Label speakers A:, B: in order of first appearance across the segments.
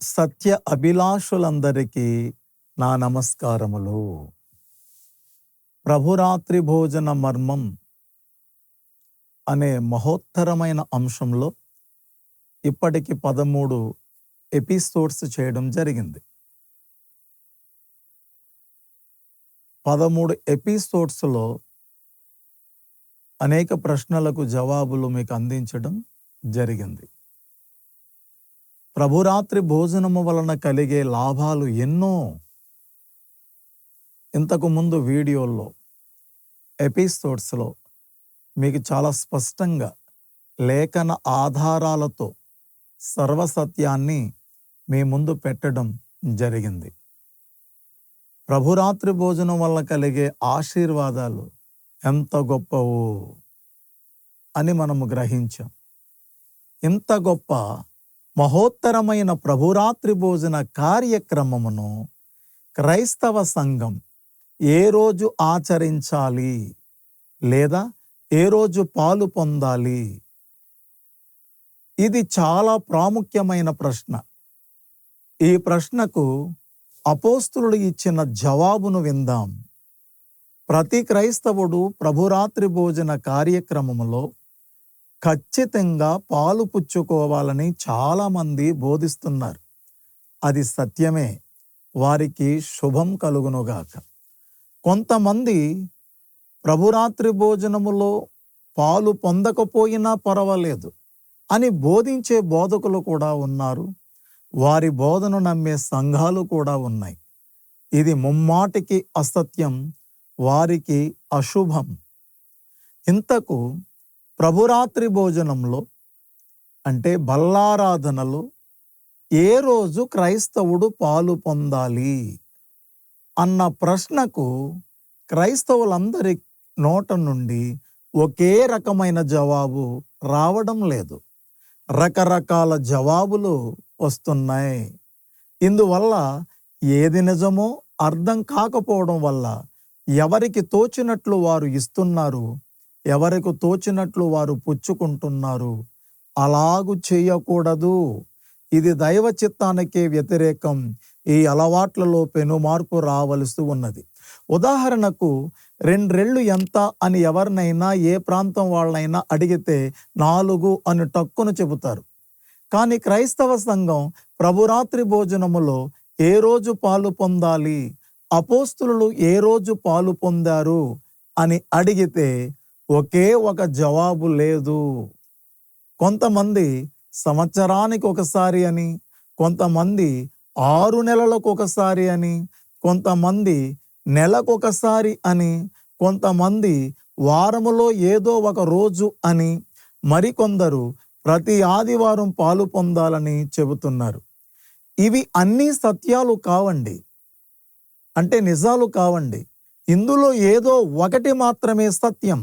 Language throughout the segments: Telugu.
A: సత్య అభిలాషులందరికీ నా నమస్కారములు. ప్రభురాత్రి భోజన మర్మం అనే మహోత్తరమైన అంశంలో ఇప్పటికి 13 ఎపిసోడ్స్ చేయడం జరిగింది. 13 ఎపిసోడ్స్లో అనేక ప్రశ్నలకు జవాబులు మీకు అందించడం జరిగింది. ప్రభురాత్రి భోజనము వలన కలిగే లాభాలు ఎన్నో ఇంతకు ముందు వీడియోల్లో ఎపిసోడ్స్లో మీకు చాలా స్పష్టంగా లేఖన ఆధారాలతో సర్వసత్యాన్ని మీ ముందు పెట్టడం జరిగింది. ప్రభురాత్రి భోజనం వల్ల కలిగే ఆశీర్వాదాలు ఎంత గొప్పవో అని మనము గ్రహించాం. ఇంత గొప్ప మహోత్తరమైన ప్రభురాత్రి భోజన కార్యక్రమమును క్రైస్తవ సంఘం ఏ రోజు ఆచరించాలి లేదా ఏ రోజు పాలు పొందాలి? ఇది చాలా ప్రాముఖ్యమైన ప్రశ్న. ఈ ప్రశ్నకు అపోస్తులుడు ఇచ్చిన జవాబును విందాం. ప్రతి క్రైస్తవుడు ప్రభురాత్రి భోజన కార్యక్రమములో ఖచ్చితంగా పాలు పుచ్చుకోవాలని చాలామంది బోధిస్తున్నారు. అది సత్యమే, వారికి శుభం కలుగునుగాక. కొంతమంది ప్రభురాత్రి భోజనములో పాలు పొందకపోయినా పర్వాలేదు అని బోధించే బోధకులు కూడా ఉన్నారు. వారి బోధను నమ్మే సంఘాలు కూడా ఉన్నాయి. ఇది ముమ్మాటికి అసత్యం, వారికి అశుభం. ఇంతకు ప్రభురాత్రి భోజనంలో అంటే బల్లారాధనలో ఏ రోజు క్రైస్తవుడు పాలు పొందాలి అన్న ప్రశ్నకు క్రైస్తవులందరి నోట నుండి ఒకే రకమైన జవాబు రావడం లేదు. రకరకాల జవాబులు వస్తున్నాయి. ఇందువల్ల ఏది నిజమో అర్థం కాకపోవడం వల్ల ఎవరికి తోచినట్లు వారు ఇస్తున్నారు, ఎవరికి తోచినట్లు వారు పుచ్చుకుంటున్నారు. అలాగు చేయకూడదు. ఇది దైవ చిత్తానికే వ్యతిరేకం. ఈ అలవాట్లలో పెనుమార్పు రావలసి ఉన్నది. ఉదాహరణకు 2 రెళ్ళు ఎంత అని ఎవరినైనా ఏ ప్రాంతం వాళ్ళైనా అడిగితే 4 అని టక్కున చెబుతారు. కానీ క్రైస్తవ సంఘం ప్రభురాత్రి భోజనములో ఏ రోజు పాలు పొందాలి, అపోస్తులు ఏ రోజు పాలు పొందారు అని అడిగితే ఒకే ఒక జవాబు లేదు. కొంతమంది సంవత్సరానికి ఒకసారి అని, కొంతమంది 6 నెలలకు ఒకసారి అని, కొంతమంది నెలకొకసారి అని, కొంతమంది వారములో ఏదో ఒక రోజు అని, మరికొందరు ప్రతి ఆదివారం పాలు పొందాలని చెబుతున్నారు. ఇవి అన్నీ సత్యాలు కావండి, అంటే నిజాలు కావండి. ఇందులో ఏదో ఒకటి మాత్రమే సత్యం.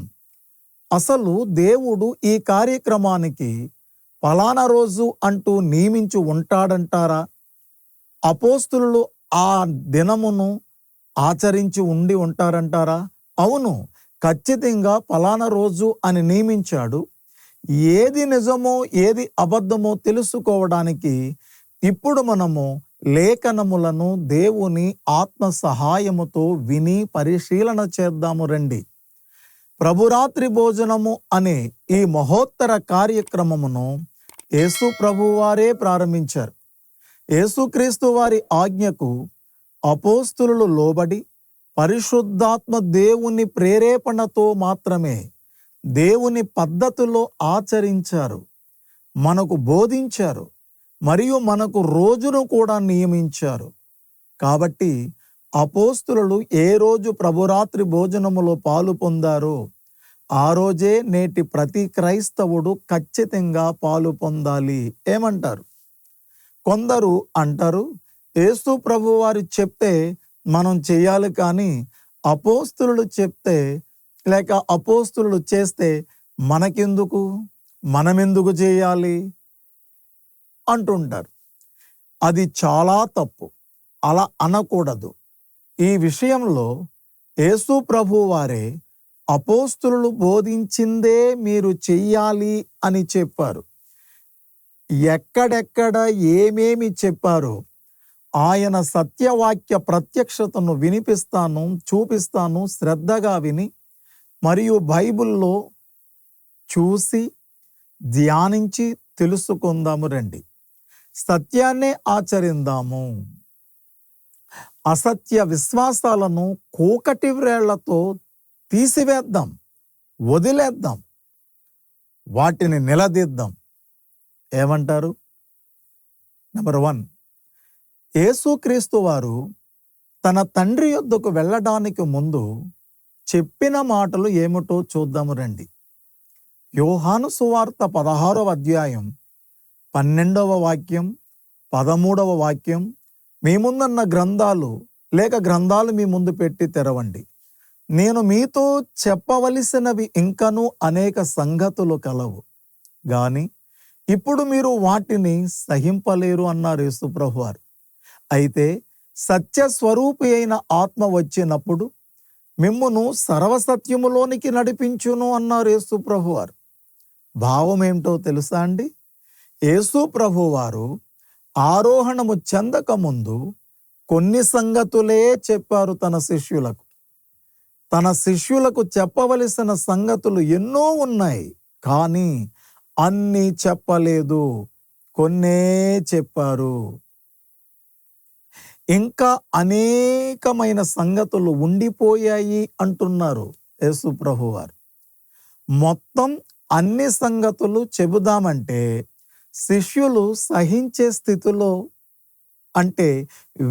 A: అసలు దేవుడు ఈ కార్యక్రమానికి ఫలానా రోజు అంటూ నియమించి ఉంటాడంటారా? అపోస్తులు ఆ దినమును ఆచరించి ఉండి ఉంటారంటారా? అవును, ఖచ్చితంగా ఫలానా రోజు అని నియమించాడు. ఏది నిజమో ఏది అబద్ధమో తెలుసుకోవడానికి ఇప్పుడు మనము లేఖనములను దేవుని ఆత్మ సహాయముతో విని పరిశీలన చేద్దాము రండి. ప్రభురాత్రి భోజనము అనే ఈ మహోత్తర కార్యక్రమమును యేసు ప్రభువారే ప్రారంభించారు. యేసుక్రీస్తు వారి ఆజ్ఞకు అపోస్తులు లోబడి పరిశుద్ధాత్మ దేవుని ప్రేరేపణతో మాత్రమే దేవుని పద్ధతిలో ఆచరించారు, మనకు బోధించారు, మరియు మనకు రోజును కూడా నియమించారు. కాబట్టి అపోస్తులు ఏ రోజు ప్రభురాత్రి భోజనములో పాలు పొందారో ఆ రోజే నేటి ప్రతి క్రైస్తవుడు ఖచ్చితంగా పాలు పొందాలి. ఏమంటారు? కొందరు అంటారు, యేసు ప్రభు వారు చెప్తే మనం చేయాలి, కానీ అపోస్తులు చెప్తే లేక అపోస్తులు చేస్తే మనకెందుకు, మనమెందుకు చేయాలి అంటుంటారు. అది చాలా తప్పు. అలా అనకూడదు. ఈ విషయంలో యేసు ప్రభు వారే అపోస్తులు బోధించిందే మీరు చెయ్యాలి అని చెప్పారు. ఎక్కడెక్కడ ఏమేమి చెప్పారో ఆయన సత్యవాక్య ప్రత్యక్షతను వినిపిస్తాను, చూపిస్తాను. శ్రద్ధగా విని మరియు బైబిల్లో చూసి ధ్యానించి తెలుసుకుందాము రండి. సత్యాన్నే ఆచరిందాము. అసత్య విశ్వాసాలను కూకటి వ్రేళ్లతో తీసివేద్దాం, వదిలేద్దాం, వాటిని నిలదీద్దాం. ఏమంటారు? నెంబర్ 1, యేసుక్రీస్తు వారు తన తండ్రి యొద్దకు వెళ్ళడానికి ముందు చెప్పిన మాటలు ఏమిటో చూద్దాము రండి. యోహాను సువార్త 16వ అధ్యాయం 12వ వాక్యం, 13వ వాక్యం. మీ ముందున్న గ్రంథాలు మీ ముందు పెట్టి తెరవండి. నేను మీతో చెప్పవలసినవి ఇంకనూ అనేక సంగతులు కలవు, గాని ఇప్పుడు మీరు వాటిని సహింపలేరు అన్నారు యేసుప్రభువారు. అయితే సత్యస్వరూపి అయిన ఆత్మ వచ్చినప్పుడు మిమ్మును సర్వసత్యములోనికి నడిపించును అన్నారు యేసుప్రభువారు. భావం ఏమిటో తెలుసా అండి? యేసుప్రభువారు ఆరోహణము చెందక ముందు కొన్ని సంగతులే చెప్పారు తన శిష్యులకు. తన శిష్యులకు చెప్పవలసిన సంగతులు ఎన్నో ఉన్నాయి, కానీ అన్నీ చెప్పలేదు, కొన్నే చెప్పారు. ఇంకా అనేకమైన సంగతులు ఉండిపోయాయి అంటున్నారు యేసుప్రభువారు. మొత్తం అన్ని సంగతులు చెబుదామంటే శిష్యులు సహించే స్థితిలో, అంటే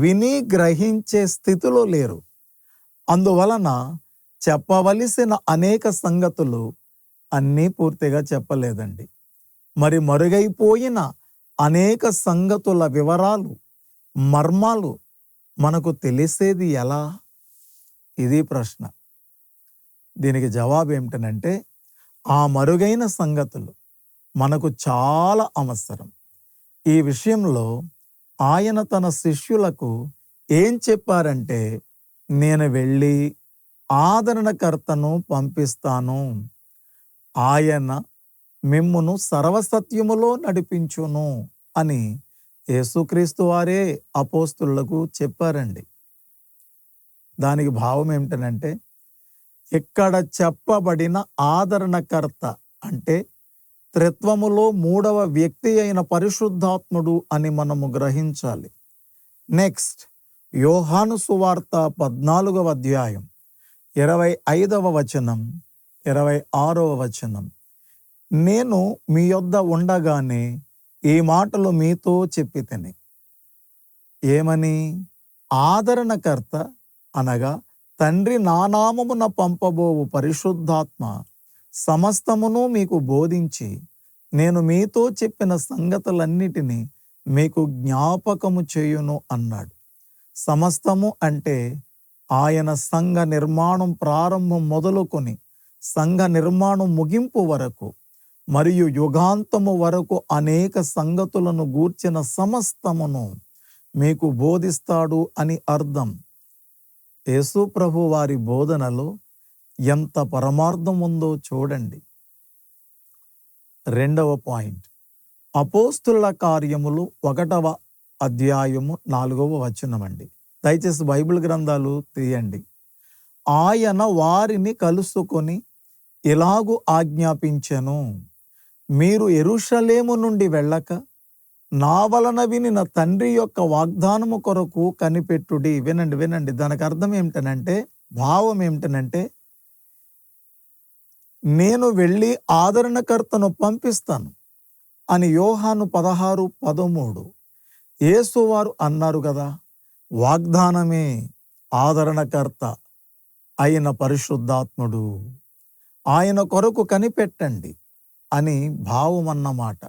A: విని గ్రహించే స్థితిలో లేరు. అందువలన చెప్పవలసిన అనేక సంగతులు అన్నీ పూర్తిగా చెప్పలేదండి. మరి మరుగైపోయిన అనేక సంగతుల వివరాలు, మర్మాలు మనకు తెలిసేది ఎలా? ఇది ప్రశ్న. దీనికి జవాబు ఏమిటనంటే, ఆ మరుగైన సంగతులు మనకు చాలా అవసరం. ఈ విషయంలో ఆయన తన శిష్యులకు ఏం చెప్పారంటే, నేను వెళ్ళి ఆదరణకర్తను పంపిస్తాను, ఆయన మిమ్మును సర్వసత్యములో నడిపించును అని యేసుక్రీస్తు వారే అపోస్తులకు చెప్పారండి. దానికి భావం ఏమిటనంటే, ఇక్కడ చెప్పబడిన ఆదరణకర్త అంటే త్రిత్వములో 3వ వ్యక్తి అయిన పరిశుద్ధాత్ముడు అని మనము గ్రహించాలి. నెక్స్ట్, యోహాను సువార్త 14వ అధ్యాయం 25వ వచనం, 26వ వచనం. నేను మీ యొద్ద ఉండగానే ఈ మాటలు మీతో చెప్పితిని. ఏమని? ఆదరణకర్త అనగా తండ్రి నా నామమున పంపబోవు పరిశుద్ధాత్మ సమస్తమును మీకు బోధించి నేను మీతో చెప్పిన సంగతులన్నిటినీ మీకు జ్ఞాపకము చేయును అన్నాడు. సమస్తము అంటే ఆయన సంఘ నిర్మాణం ప్రారంభం మొదలుకొని సంఘ నిర్మాణం ముగింపు వరకు మరియు యుగాంతము వరకు అనేక సంగతులను గూర్చిన సమస్తమును మీకు బోధిస్తాడు అని అర్థం. యేసు ప్రభు వారి బోధనలో ఎంత పరమార్థం ఉందో చూడండి. 2వ పాయింట్, అపోస్తుల కార్యములు 1వ అధ్యాయము 4వ వచనం అండి. దయచేసి బైబిల్ గ్రంథాలు తీయండి. ఆయన వారిని కలుసుకొని ఇలాగు ఆజ్ఞాపించెను, మీరు యెరూషలేము నుండి వెళ్ళక నా వలన వినిన తండ్రి యొక్క వాగ్దానము కొరకు కనిపెట్టుడి. వినండి. దానికి అర్థం ఏమిటనంటే, భావం ఏమిటనంటే, నేను వెళ్ళి ఆదరణకర్తను పంపిస్తాను అని యోహాను 16:13 యేసువారు అన్నారు కదా. వాగ్దానమే ఆదరణకర్త అయిన పరిశుద్ధాత్ముడు. ఆయన కొరకు కనిపెట్టండి అని భావం అన్నమాట.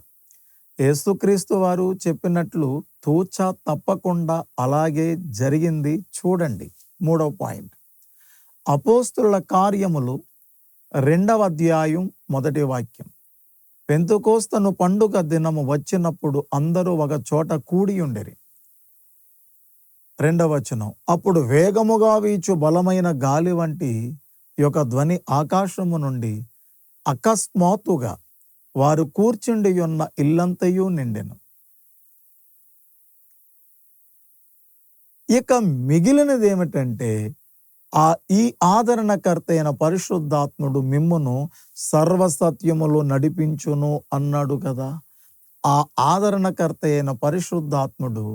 A: యేసుక్రీస్తు వారు చెప్పినట్లు తూచా తప్పకుండా అలాగే జరిగింది. చూడండి 3వ పాయింట్, అపోస్తుల కార్యములు 2వ అధ్యాయం 1వ వాక్యం. పెంతెకోస్తను పండుగ దినము వచ్చినప్పుడు అందరూ ఒక చోట కూడి ఉండిరి. 2వ వచనం, అప్పుడు వేగముగా వీచు బలమైన గాలి వంటి ఒక ధ్వని ఆకాశము నుండి అకస్మాత్తుగా వారు కూర్చుండి ఉన్న ఇల్లంతయు నిండెను. ఇక మిగిలినది ఏమిటంటే, ఈ ఆదరణకర్త అయిన పరిశుద్ధాత్ముడు మిమ్మును సర్వసత్యములో నడిపించును అన్నాడు కదా. ఆ ఆదరణకర్త అయిన పరిశుద్ధాత్ముడు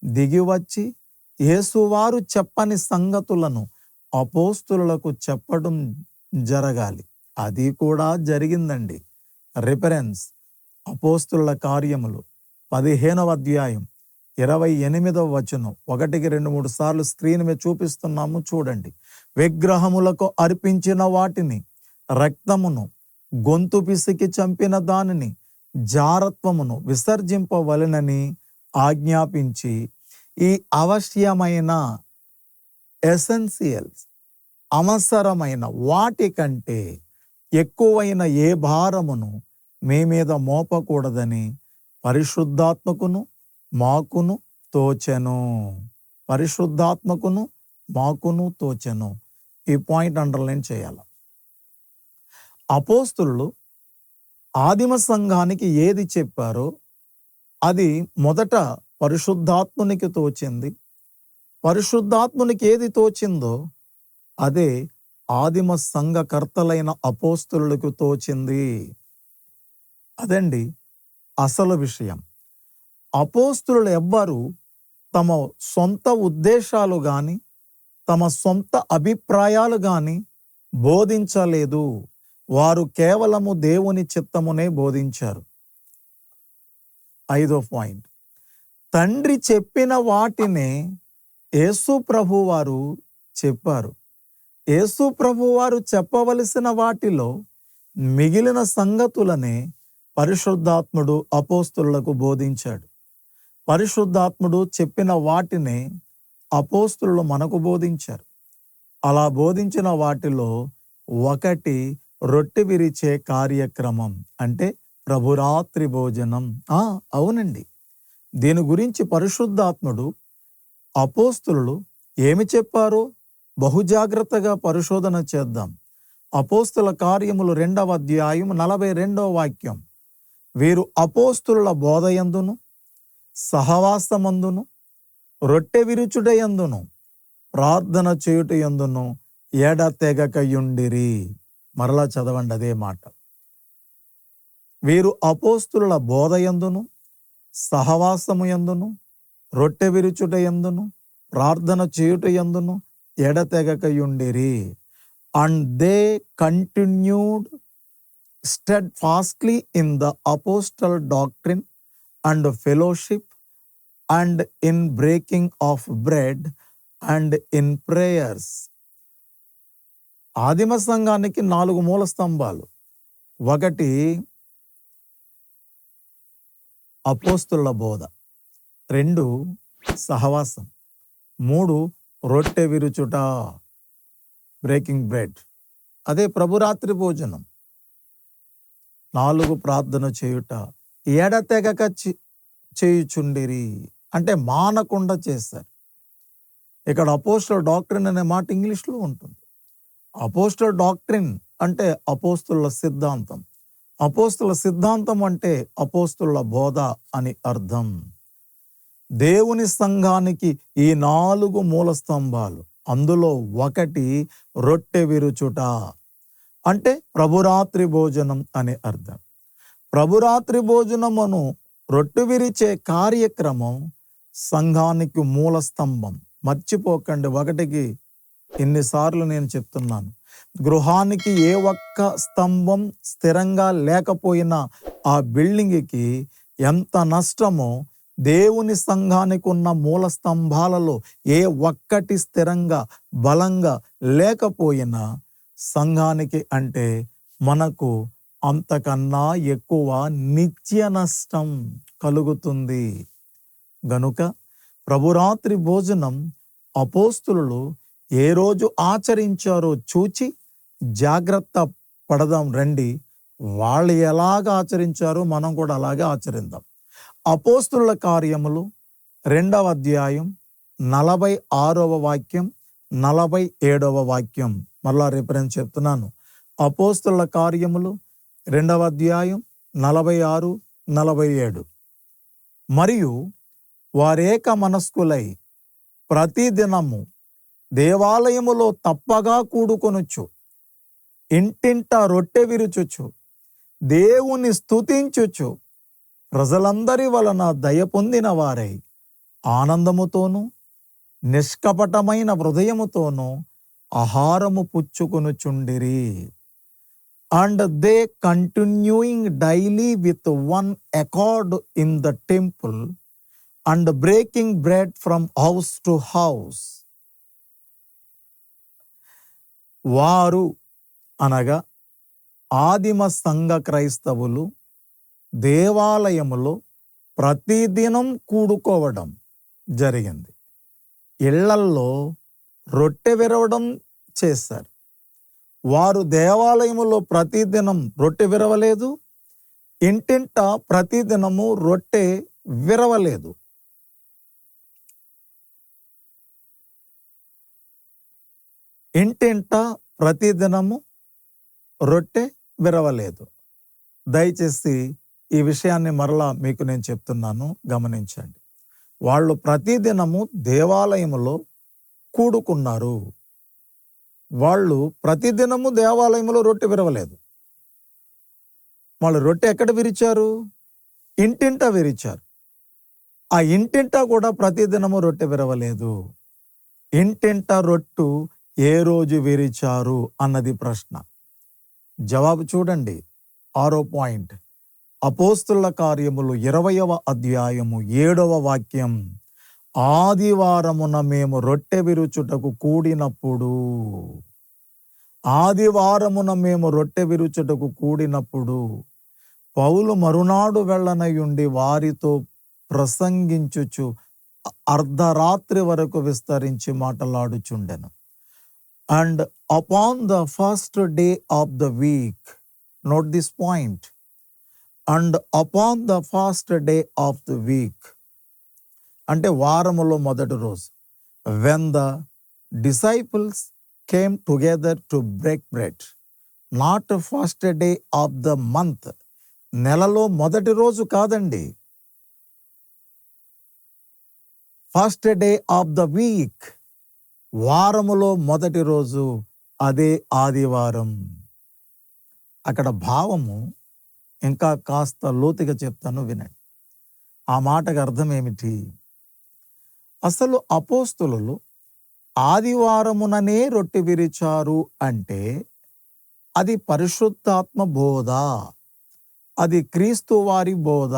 A: దిగివచ్చి యేసువారు చెప్పని సంగతులను అపోస్తులకు చెప్పడం జరగాలి. అది కూడా జరిగిందండి. రిఫరెన్స్ అపోస్తుల కార్యములు 15వ అధ్యాయం 28వ వచనం. 1-2-3 సార్లు స్క్రీన్ మీద చూపిస్తున్నాము, చూడండి. విగ్రహములకు అర్పించిన వాటిని, రక్తమును, గొంతు పిసికి చంపిన దానిని, జారత్వమును విసర్జింపవలెనని ఆజ్ఞాపించి ఈ అవశ్యమైన ఎసెన్షియల్స్ అవసరమైన వాటి కంటే ఎక్కువైన ఏ భారమును మీ మీద మోపకూడదని పరిశుద్ధాత్మకును మాకును తోచెను. పరిశుద్ధాత్మకును మాకును తోచెను. ఈ పాయింట్ అండర్లైన్ చేయాలి. అపోస్తులు ఆదిమ సంఘానికి ఏది చెప్పారో అది మొదట పరిశుద్ధాత్మునికి తోచింది. పరిశుద్ధాత్మునికి ఏది తోచిందో అదే ఆదిమ సంఘకర్తలైన అపోస్తులకు తోచింది. అదండి అసలు విషయం. అపోస్తులు ఎవ్వరూ తమ సొంత ఉద్దేశాలు గాని తమ సొంత అభిప్రాయాలు గాని బోధించలేదు. వారు కేవలము దేవుని చిత్తమునే బోధించారు. 5వ పాయింట్, తండ్రి చెప్పిన వాటినే యేసు ప్రభువారు చెప్పారు. యేసు ప్రభువారు చెప్పవలసిన వాటిలో మిగిలిన సంగతులనే పరిశుద్ధాత్ముడు అపోస్తులకు బోధించాడు. పరిశుద్ధాత్ముడు చెప్పిన వాటినే అపోస్తులు మనకు బోధించారు. అలా బోధించిన వాటిలో ఒకటి రొట్టె విరిచే కార్యక్రమం, అంటే ప్రభురాత్రి భోజనం. అవునండి, దీని గురించి పరిశుద్ధాత్ముడు అపోస్తులు ఏమి చెప్పారో బహుజాగ్రత్తగా పరిశోధన చేద్దాం. అపోస్తుల కార్యములు 2వ అధ్యాయం 42వ వాక్యం. వీరు అపోస్తుల బోధయందును సహవాసమందును రొట్టె విరుచుటయందును ప్రార్థన చేయుటయందును ఎడతెగకయుండిరి. మరలా చదవండి అదే మాట. వీరు అపోస్తుల బోధయందును సహవాసము యందును రొట్టె విరుచుటయందును ప్రార్థన చేయుటయందును ఎడతెగకయుండిరి. And they continued steadfastly in the apostle doctrine and fellowship and in breaking of bread and in prayers. ఆదిమ సంఘానికి 4 మూల స్తంభాలు. 1 అపోస్తుల బోధ, 2 సహవాసం, 3 రొట్టె విరుచుట బ్రేకింగ్ బ్రెడ్, అదే ప్రభురాత్రి భోజనం, 4 ప్రార్థన చేయుట, ఎడతెగక చేయుచుండిరి అంటే మానకుండా చేశారు. ఇక్కడ అపోస్టల్ డాక్ట్రిన్ అనే మాట ఇంగ్లీష్లో ఉంటుంది. అపోస్టల్ డాక్ట్రిన్ అంటే అపోస్తుల సిద్ధాంతం. అపోస్తుల సిద్ధాంతం అంటే అపోస్తుల బోధ అని అర్థం. దేవుని సంఘానికి ఈ 4 మూల స్తంభాలు. అందులో 1 రొట్టె విరుచుట అంటే ప్రభురాత్రి భోజనం అని అర్థం. ప్రభురాత్రి భోజనమును రొట్టె విరిచే కార్యక్రమం సంఘానికి మూల స్తంభం. మర్చిపోకండి, 1కి ఎన్నిసార్లు నేను చెప్తున్నాను. గృహానికి ఏ ఒక్క స్తంభం స్థిరంగా లేకపోయినా ఆ బిల్డింగ్కి ఎంత నష్టమో, దేవుని సంఘానికి ఉన్న మూల స్తంభాలలో ఏ ఒక్కటి స్థిరంగా బలంగా లేకపోయినా సంఘానికి అంటే మనకు అంతకన్నా ఎక్కువ నిత్య నష్టం కలుగుతుంది. గనుక ప్రభురాత్రి భోజనం అపోస్తులు ఏ రోజు ఆచరించారో చూచి జాగ్రత్త పడదాం రండి. వాళ్ళు ఎలాగ ఆచరించారో మనం కూడా అలాగే ఆచరిద్దాం. అపోస్తుల కార్యములు 2వ అధ్యాయం 46వ వాక్యం 47వ వాక్యం. మళ్ళా రిఫరెన్స్ చెప్తున్నాను. అపోస్తుల కార్యములు 2వ అధ్యాయం 46, 47. మరియు వారేక మనస్కులై ప్రతిదినము దేవాలయములో తప్పగా కూడుకొనుచు, ఇంటింట రొట్టె విరుచుచు, దేవుని స్తుతించుచు, ప్రజలందరి వలన దయ పొందిన వారై ఆనందముతోనూ నిష్కపటమైన హృదయముతోనూ ఆహారము పుచ్చుకొనుచుండిరి. And they continuing daily with one accord in the temple and breaking bread from house to house. వారు అనగా ఆదిమ సంఘ క్రైస్తవులు దేవాలయములో ప్రతిదినం కూడుకోవడం జరిగింది. ఇళ్లల్లో రొట్టె విరవడం చేశారు. వారు దేవాలయములో ప్రతిదినం రొట్టె విరవలేదు, ఇంటింట ప్రతిదినము రొట్టె విరవలేదు. ఇంటింట ప్రతిదినము రొట్టె విరవలేదు. దయచేసి ఈ విషయాన్ని మరలా మీకు నేను చెప్తున్నాను, గమనించండి. వాళ్ళు ప్రతిదినము దేవాలయములో కూడుకున్నారు. వాళ్ళు ప్రతిదినము దేవాలయంలో రొట్టె విరవలేదు. వాళ్ళు రొట్టె ఎక్కడ విరిచారు? ఇంటింట విరిచారు. ఆ ఇంటింట కూడా ప్రతిదినము రొట్టె విరవలేదు. ఇంటింట రొట్టు ఏ రోజు విరిచారు అన్నది ప్రశ్న. జవాబు చూడండి. 6వ పాయింట్, అపోస్తుల కార్యములు 20వ అధ్యాయము 7వ వాక్యం. ఆదివారమున మేము రొట్టె విరుచుటకు కూడినప్పుడు. ఆదివారమున మేము రొట్టె విరుచుటకు కూడినప్పుడు పౌలు మరునాడు వెళ్ళనయుండి వారితో ప్రసంగించుచు అర్ధరాత్రి వరకు విస్తరించి మాటలాడుచుండెను. And upon the first day of the week, note this point, and upon the first day of the week, అంటే వారములో మొదటి రోజు, when the disciples came together to break bread, not the first day of the month, నెలలో మొదటి రోజు కాదండి, first day of the week, వారములో మొదటి రోజు, అదే ఆదివారం. అక్కడ భావము ఇంకా కాస్త లోతుగా చెప్తాను, వినండి. ఆ మాటకు అర్థం ఏమిటి? అసలు అపోస్తులు ఆదివారముననే రొట్టె విరిచారు అంటే అది పరిశుద్ధాత్మ బోధ, అది క్రీస్తు వారి బోధ,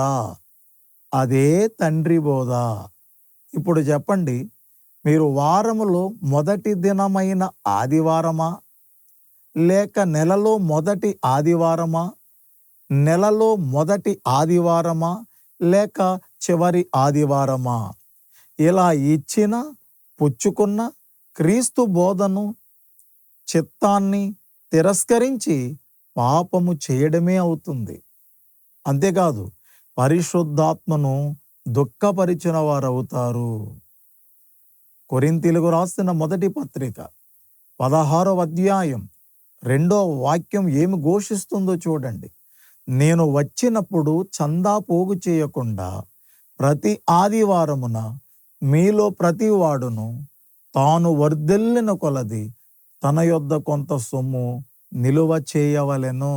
A: అదే తండ్రి బోధ. ఇప్పుడు చెప్పండి, మీరు వారములో మొదటి దినమైన ఆదివారమా, లేక నెలలో మొదటి ఆదివారమా, నెలలో మొదటి ఆదివారమా, లేక చివరి ఆదివారమా? ఇలా ఇచ్చిన పుచ్చుకున్న క్రీస్తు బోధను, చిత్తాన్ని తిరస్కరించి పాపము చేయడమే అవుతుంది. అంతేకాదు, పరిశుద్ధాత్మను దుఃఖపరిచిన వారవుతారు. కొరింథీయులకు రాసిన మొదటి పత్రిక 16వ అధ్యాయం 2వ వాక్యం ఏమి ఘోషిస్తుందో చూడండి. నేను వచ్చినప్పుడు చందా పోగు చేయకుండా ప్రతి ఆదివారమున మీలో ప్రతి వాడును తాను వర్ధిల్లిన కొలది తన యొద్ద కొంత సొమ్ము నిలువ చేయవలెను.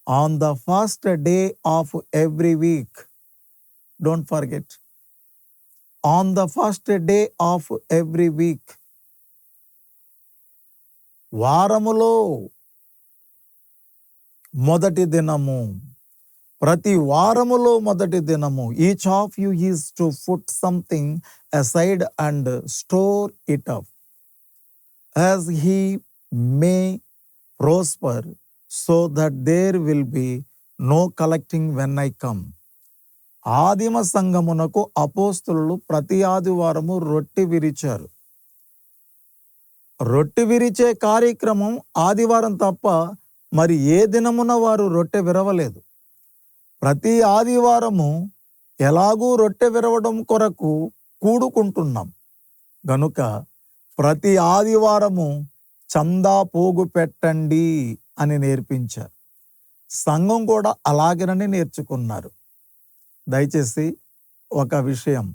A: On the first day of every week, don't forget, on the first day of every week, వారములో మొదటి దినము, ప్రతి వారములో మొదటి దినము. Each of you is to put something aside and store it up as he may prosper, so that there will be no collecting when I come. ఆదిమ సంఘమునకు అపోస్తులు ప్రతి ఆదివారము రొట్టె విరిచారు. రొట్టె విరిచే కార్యక్రమం ఆదివారం తప్ప మరి ఏ దినమున వారు రొట్టె విరవలేదు. ప్రతి ఆదివారము ఎలాగూ రొట్టె విరవడం కొరకు కూడుకుంటున్నాం గనుక ప్రతి ఆదివారము చందా పోగు పెట్టండి అని నేర్పించారు. సంఘం కూడా అలాగనని నేర్చుకున్నారు. దయచేసి ఒక విషయం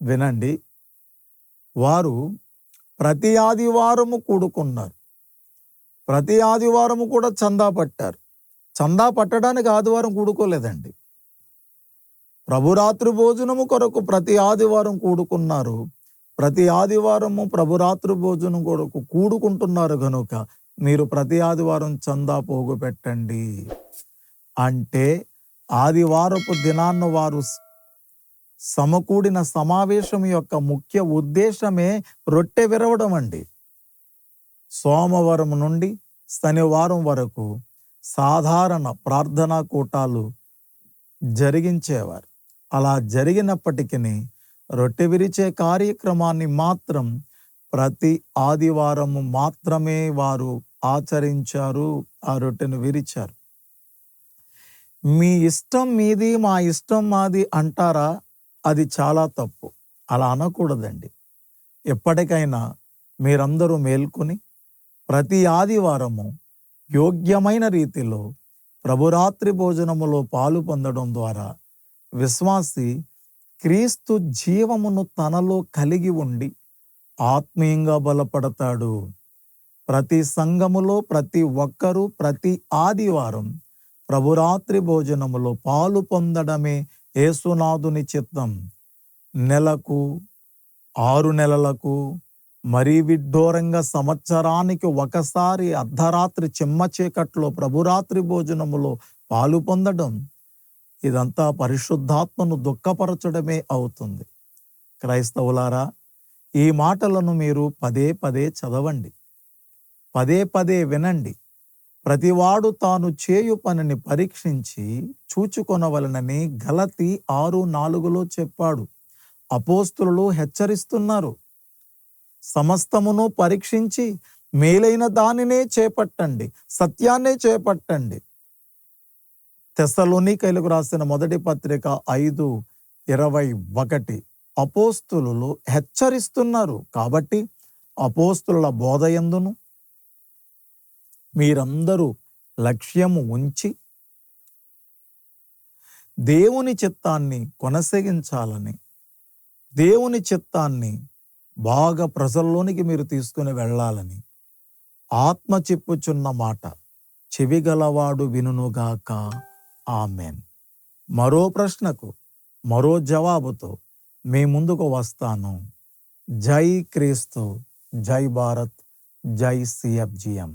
A: వినండి. వారు ప్రతి ఆదివారము కూడుకున్నారు. ప్రతి ఆదివారము కూడా చందా పట్టారు. చందా పట్టడానికి ఆదివారం కూడుకోలేదండి. ప్రభురాత్రి భోజనము కొరకు ప్రతి ఆదివారం కూడుకున్నారు. ప్రతి ఆదివారము ప్రభురాత్రి భోజనం కొరకు కూడుకుంటున్నారు గనుక మీరు ప్రతి ఆదివారం చందా పోగు పెట్టండి అంటే ఆదివారపు దినాన్న వారు సమకూడిన సమావేశం యొక్క ముఖ్య ఉద్దేశమే రొట్టె విరవడం అండి. సోమవారం నుండి శనివారం వరకు సాధారణ ప్రార్థనా కూటాలు జరిగించేవారు. అలా జరిగినప్పటికీ రొట్టె విరిచే కార్యక్రమాన్ని మాత్రం ప్రతి ఆదివారము మాత్రమే వారు ఆచరించారు. ఆ రొట్టెను విరిచారు. మీ ఇష్టం మీది, మా ఇష్టం మాది అంటారా? అది చాలా తప్పు. అలా అనకూడదండి. ఎప్పటికైనా మీరందరూ మేల్కొని ప్రతి ఆదివారము యోగ్యమైన రీతిలో ప్రభురాత్రి భోజనములో పాలు పొందడం ద్వారా విశ్వాసి క్రీస్తు జీవమును తనలో కలిగి ఉండి ఆత్మీయంగా బలపడతాడు. ప్రతి సంఘములో ప్రతి ఒక్కరూ ప్రతి ఆదివారం ప్రభురాత్రి భోజనములో పాలు పొందడమే యేసునాథుని చిత్తం. నెలకు, 6 నెలలకు, మరీ విడ్డూరంగా సంవత్సరానికి ఒకసారి అర్ధరాత్రి చిమ్మ చీకట్లో ప్రభురాత్రి భోజనములో పాలు పొందడం, ఇదంతా పరిశుద్ధాత్మను దుఃఖపరచడమే అవుతుంది. క్రైస్తవులారా, ఈ మాటలను మీరు పదే పదే చదవండి, పదే పదే వినండి. ప్రతివాడు తాను చేయు పనిని పరీక్షించి చూచుకొనవలనని గలతీ 6:4 చెప్పాడు. అపోస్తులు హెచ్చరిస్తున్నారు. సమస్తమును పరీక్షించి మేలైన దానినే చేపట్టండి, సత్యాన్నే చేపట్టండి. తెస్సలోనికైలకు రాసిన మొదటి పత్రిక 5:21 అపోస్తులు హెచ్చరిస్తున్నారు. కాబట్టి అపోస్తుల బోధయందును మీరందరూ లక్ష్యము ఉంచి దేవుని చిత్తాన్ని కొనసాగించాలని, దేవుని చిత్తాన్ని బాగా ప్రజల్లోనికి మీరు తీసుకుని వెళ్ళాలని ఆత్మ చెప్పుచున్న మాట చెవిగలవాడు వినుగాక. ఆమెన్. మరో ప్రశ్నకు మరో జవాబుతో మీ ముందుకు వస్తాను. జై క్రీస్తు, జై భారత్, జై CFGM.